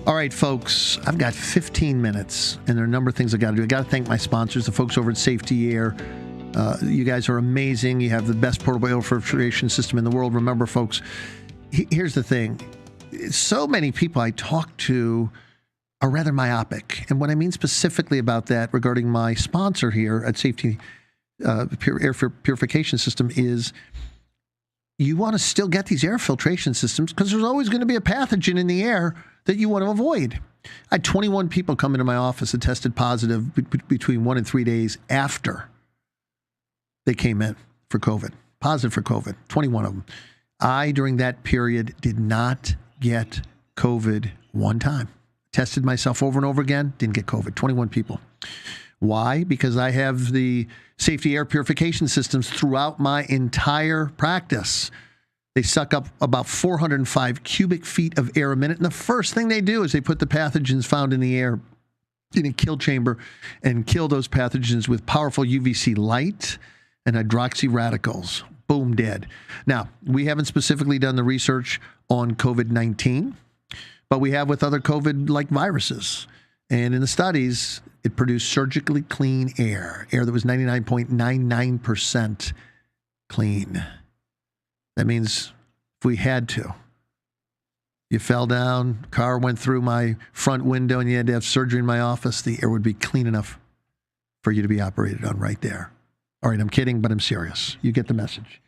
All right, folks, I've got 15 minutes, and there are a number of things I got to do. I got to thank my sponsors, the folks over at Safety Air. You guys are amazing. You have the best portable air filtration system in the world. Remember, folks, here's the thing. So many people I talk to are rather myopic. And what I mean specifically about that regarding my sponsor here at Safety Air Purification System is you want to still get these air filtration systems because there's always going to be a pathogen in the air that you want to avoid. I had 21 people come into my office that tested positive between 1 and 3 days after they came in for COVID, positive for COVID, 21 of them. I, during that period, did not get COVID one time. Tested myself over and over again, didn't get COVID, 21 people. Why? Because I have the Safety Air Purification systems throughout my entire practice. They suck up about 405 cubic feet of air a minute. And the first thing they do is they put the pathogens found in the air in a kill chamber and kill those pathogens with powerful UVC light and hydroxy radicals. Boom, dead. Now, we haven't specifically done the research on COVID-19, but we have with other COVID-like viruses. And in the studies, it produced surgically clean air that was 99.99% clean. That means if we had to, you fell down, car went through my front window, and you had to have surgery in my office, the air would be clean enough for you to be operated on right there. All right, I'm kidding, but I'm serious. You get the message.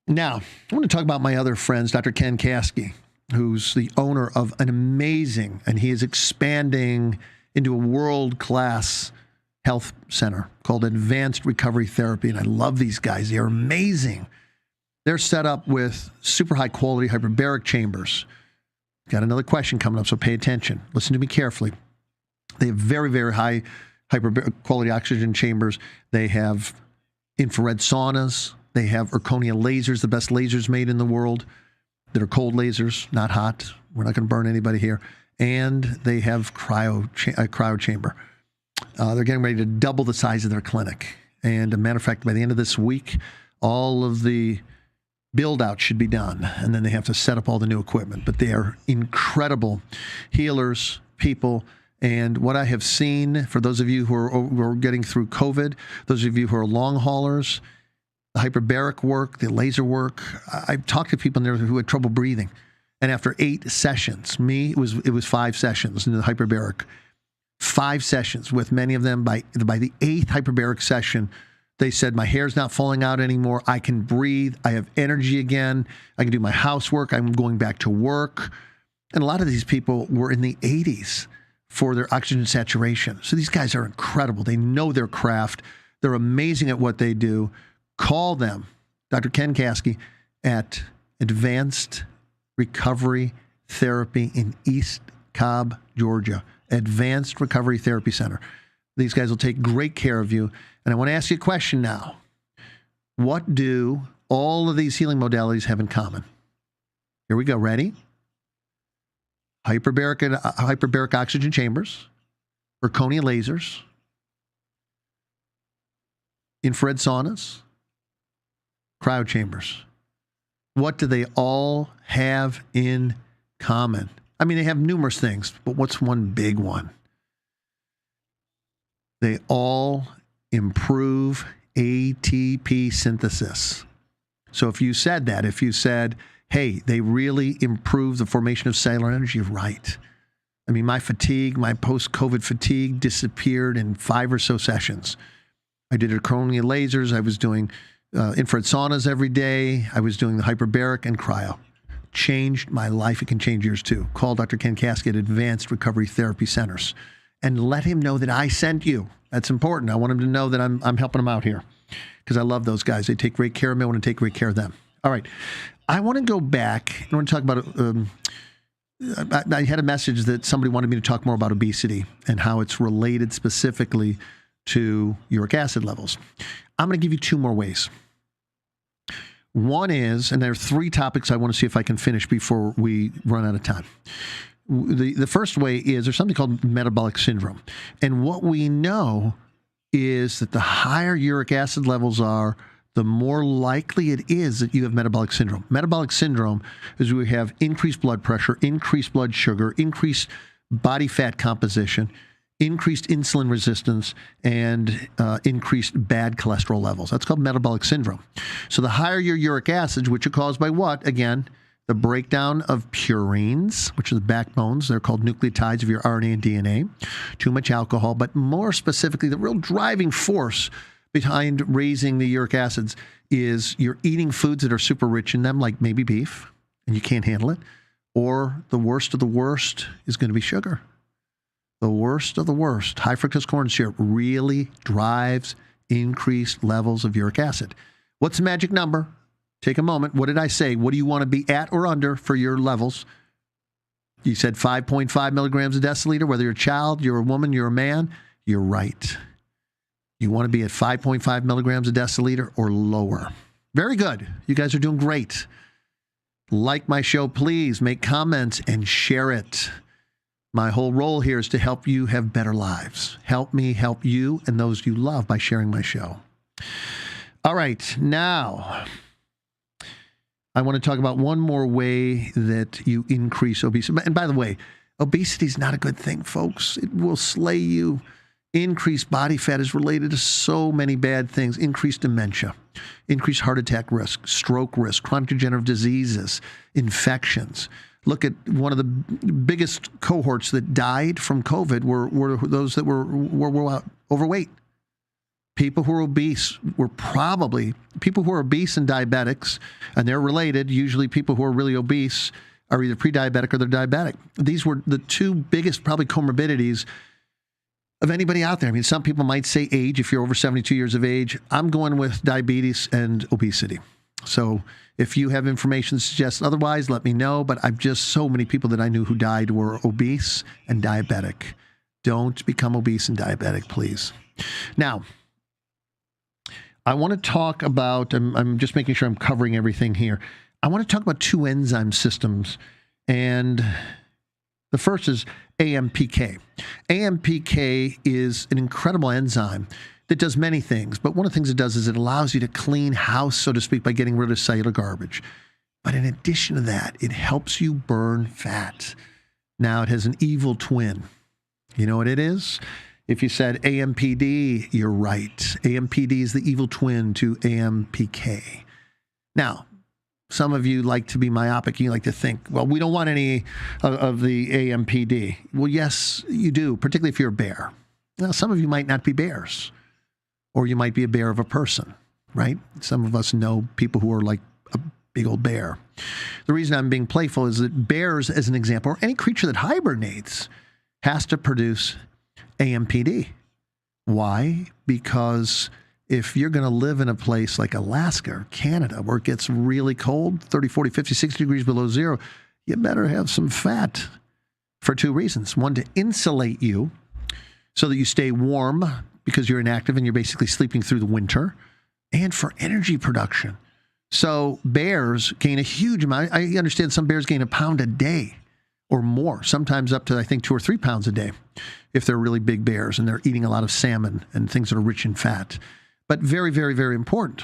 Now, I want to talk about my other friends, Dr. Ken Kasky, who's the owner of an amazing, and he is expanding into a world-class health center called Advanced Recovery Therapy. And I love these guys. They are amazing. They're set up with super high quality hyperbaric chambers. Got another question coming up, so pay attention. Listen to me carefully. They have very, very high hyperbaric quality oxygen chambers. They have infrared saunas. They have zirconia lasers, the best lasers made in the world, that are cold lasers, not hot. We're not going to burn anybody here. And they have cryo chamber. They're getting ready to double the size of their clinic. And a matter of fact, by the end of this week, all of the build out should be done. And then they have to set up all the new equipment. But they are incredible healers, people. And what I have seen, for those of you who are getting through COVID, those of you who are long haulers, the hyperbaric work, the laser work, I've talked to people in there who had trouble breathing. And after 8 sessions, it was 5 sessions in the hyperbaric, 5 sessions with many of them. By the 8th hyperbaric session, they said, my hair's not falling out anymore. I can breathe. I have energy again. I can do my housework. I'm going back to work. And a lot of these people were in the 80s for their oxygen saturation. So these guys are incredible. They know their craft. They're amazing at what they do. Call them, Dr. Ken Kasky, at Advanced Recovery Therapy in East Cobb, Georgia. Advanced Recovery Therapy Center. These guys will take great care of you. And I want to ask you a question now. What do all of these healing modalities have in common? Here we go. Ready? Hyperbaric oxygen chambers, zirconia lasers, infrared saunas, cryo chambers. What do they all have in common? I mean, they have numerous things, but what's one big one? They all improve ATP synthesis. So if you said, hey, they really improve the formation of cellular energy. Right. I mean, my fatigue, my post-COVID fatigue disappeared in 5 or so sessions. I did corneal lasers. I was doing infrared saunas every day. I was doing the hyperbaric and cryo. Changed my life. It can change yours too. Call Dr. Ken Caskey at Advanced Recovery Therapy Centers and let him know that I sent you. That's important. I want him to know that I'm helping him out here because I love those guys. They take great care of me. I want to take great care of them. All right. I want to go back. I want to talk about I had a message that somebody wanted me to talk more about obesity and how it's related specifically to uric acid levels. I'm going to give you 2 more ways. One is, and there are 3 topics I want to see if I can finish before we run out of time. The first way is there's something called metabolic syndrome. And what we know is that the higher uric acid levels are, the more likely it is that you have metabolic syndrome. Metabolic syndrome is we have increased blood pressure, increased blood sugar, increased body fat composition, increased insulin resistance, and increased bad cholesterol levels. That's called metabolic syndrome. So the higher your uric acids, which are caused by what? Again, the breakdown of purines, which are the backbones. They're called nucleotides of your RNA and DNA. Too much alcohol, but more specifically, the real driving force behind raising the uric acids is you're eating foods that are super rich in them, like maybe beef, and you can't handle it. Or the worst of the worst is going to be sugar. The worst of the worst, high fructose corn syrup, really drives increased levels of uric acid. What's the magic number? Take a moment. What did I say? What do you want to be at or under for your levels? You said 5.5 milligrams a deciliter, whether you're a child, you're a woman, you're a man. You're right. You want to be at 5.5 milligrams a deciliter or lower. Very good. You guys are doing great. Like my show, please make comments and share it. My whole role here is to help you have better lives. Help me help you and those you love by sharing my show. All right, now I want to talk about one more way that you increase obesity. And by the way, obesity is not a good thing, folks. It will slay you. Increased body fat is related to so many bad things. Increased dementia, increased heart attack risk, stroke risk, chronic degenerative diseases, infections. Look at one of the biggest cohorts that died from COVID were those that were overweight. People who are obese were probably people who are obese and diabetics, and they're related. Usually people who are really obese are either pre-diabetic or they're diabetic. These were the 2 biggest probably comorbidities of anybody out there. I mean, some people might say age, if you're over 72 years of age. I'm going with diabetes and obesity. So if you have information that suggests otherwise, let me know. But I've just so many people that I knew who died were obese and diabetic. Don't become obese and diabetic, please. Now, I want to talk about, I'm just making sure I'm covering everything here. I want to talk about 2 enzyme systems. And the first is AMPK. AMPK is an incredible enzyme that does many things, but one of the things it does is it allows you to clean house, so to speak, by getting rid of cellular garbage. But in addition to that, it helps you burn fat. Now, it has an evil twin. You know what it is? If you said AMPD, you're right. AMPD is the evil twin to AMPK. Now, some of you like to be myopic. You like to think, well, we don't want any of the AMPD. Well, yes, you do, particularly if you're a bear. Now, some of you might not be bears, or you might be a bear of a person, right? Some of us know people who are like a big old bear. The reason I'm being playful is that bears, as an example, or any creature that hibernates, has to produce AMPD. Why? Because if you're going to live in a place like Alaska or Canada where it gets really cold, 30, 40, 50, 60 degrees below zero, you better have some fat for 2 reasons. One, to insulate you so that you stay warm because you're inactive and you're basically sleeping through the winter, and for energy production. So bears gain a huge amount. I understand some bears gain 1 pound a day or more, sometimes up to, I think, 2 or 3 pounds a day if they're really big bears and they're eating a lot of salmon and things that are rich in fat. But very, very, very important,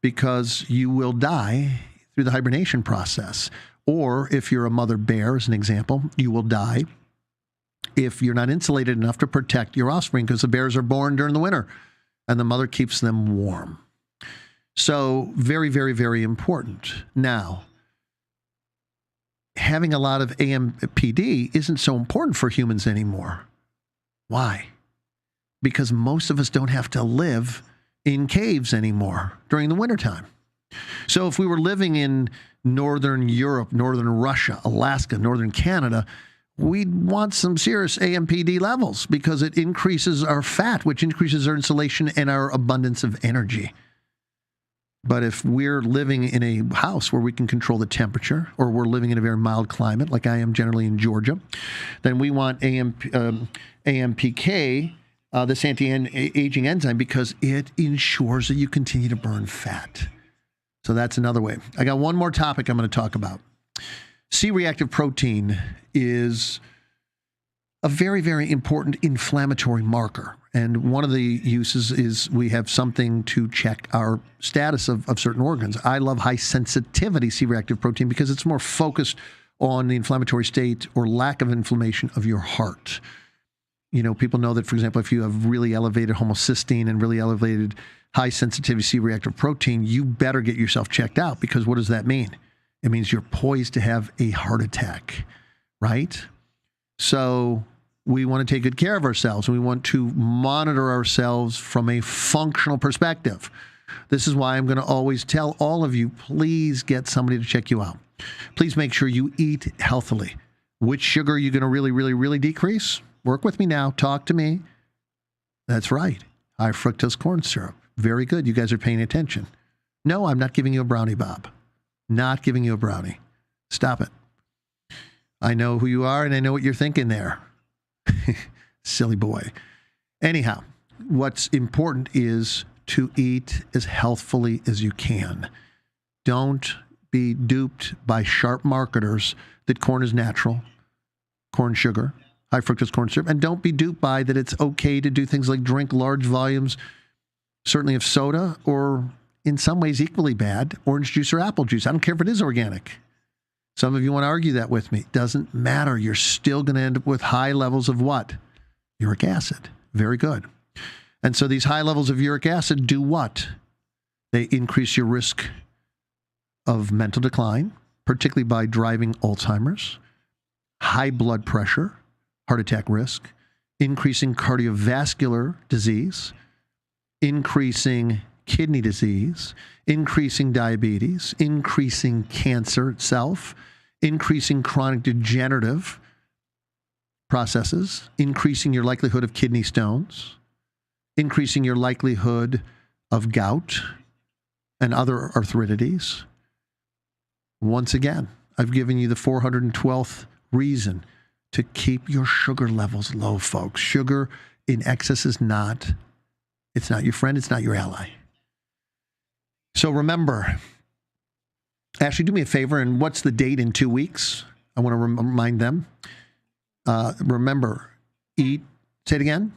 because you will die through the hibernation process. Or if you're a mother bear, as an example, you will die if you're not insulated enough to protect your offspring, because the bears are born during the winter and the mother keeps them warm. So very, very, very important. Now, having a lot of AMPD isn't so important for humans anymore. Why? Because most of us don't have to live in caves anymore during the wintertime. So if we were living in Northern Europe, Northern Russia, Alaska, Northern Canada, we'd want some serious AMPD levels because it increases our fat, which increases our insulation and our abundance of energy. But if we're living in a house where we can control the temperature, or we're living in a very mild climate, like I am generally in Georgia, then we want AMPK, this anti-aging enzyme, because it ensures that you continue to burn fat. So that's another way. I got one more topic I'm going to talk about. C-reactive protein is a very, very important inflammatory marker. And one of the uses is we have something to check our status of certain organs. I love high sensitivity C-reactive protein because it's more focused on the inflammatory state or lack of inflammation of your heart. You know, people know that, for example, if you have really elevated homocysteine and really elevated high sensitivity C-reactive protein, you better get yourself checked out, because what does that mean? It means you're poised to have a heart attack, right? So we want to take good care of ourselves, and we want to monitor ourselves from a functional perspective. This is why I'm going to always tell all of you, please get somebody to check you out. Please make sure you eat healthily. Which sugar are you going to really decrease? Work with me now. Talk to me. That's right. High fructose corn syrup. Very good. You guys are paying attention. No, I'm not giving you a brownie, Bob. Not giving you a brownie. Stop it. I know who you are, and I know what you're thinking there. Silly boy. Anyhow, what's important is to eat as healthfully as you can. Don't be duped by sharp marketers that corn is natural, corn sugar, high fructose corn syrup, and don't be duped by that it's okay to do things like drink large volumes, certainly of soda, or in some ways equally bad, orange juice or apple juice. I don't care if it is organic. Some of you want to argue that with me. Doesn't matter. You're still going to end up with high levels of what? Uric acid. Very good. And so these high levels of uric acid do what? They increase your risk of mental decline, particularly by driving Alzheimer's, high blood pressure, heart attack risk, increasing cardiovascular disease, increasing kidney disease, increasing diabetes, increasing cancer itself, increasing chronic degenerative processes, increasing your likelihood of kidney stones, increasing your likelihood of gout and other arthritides. Once again, I've given you the 412th reason to keep your sugar levels low, folks. Sugar in excess is not, it's not your friend, it's not your ally. So remember, Ashley, do me a favor, and what's the date in 2 weeks? I want to remind them. Remember, eat, say it again?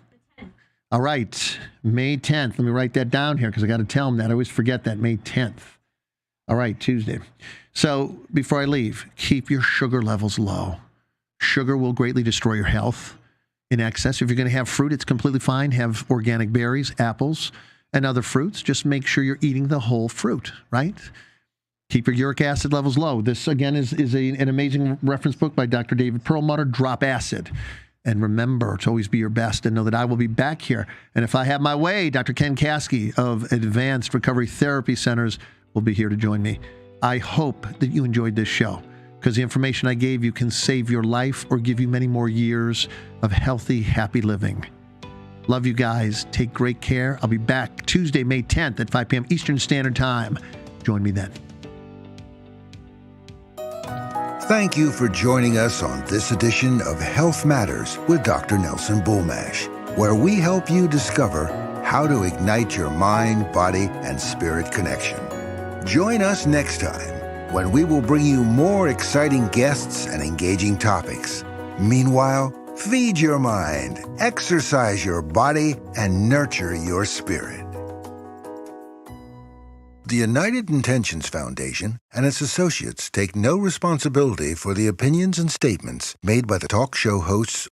All right, May 10th. Let me write that down here because I got to tell them that. I always forget that, May 10th. All right, Tuesday. So before I leave, keep your sugar levels low. Sugar will greatly destroy your health in excess. If you're going to have fruit, it's completely fine. Have organic berries, apples, and other fruits. Just make sure you're eating the whole fruit, right? Keep your uric acid levels low. This, again, is an amazing reference book by Dr. David Perlmutter, Drop Acid. And remember to always be your best and know that I will be back here. And if I have my way, Dr. Ken Caskey of Advanced Recovery Therapy Centers will be here to join me. I hope that you enjoyed this show, because the information I gave you can save your life or give you many more years of healthy, happy living. Love you guys. Take great care. I'll be back Tuesday, May 10th at 5 p.m. Eastern Standard Time. Join me then. Thank you for joining us on this edition of Health Matters with Dr. Nelson Bulmash, where we help you discover how to ignite your mind, body, and spirit connection. Join us next time when we will bring you more exciting guests and engaging topics. Meanwhile, feed your mind, exercise your body, and nurture your spirit. The United Intentions Foundation and its associates take no responsibility for the opinions and statements made by the talk show hosts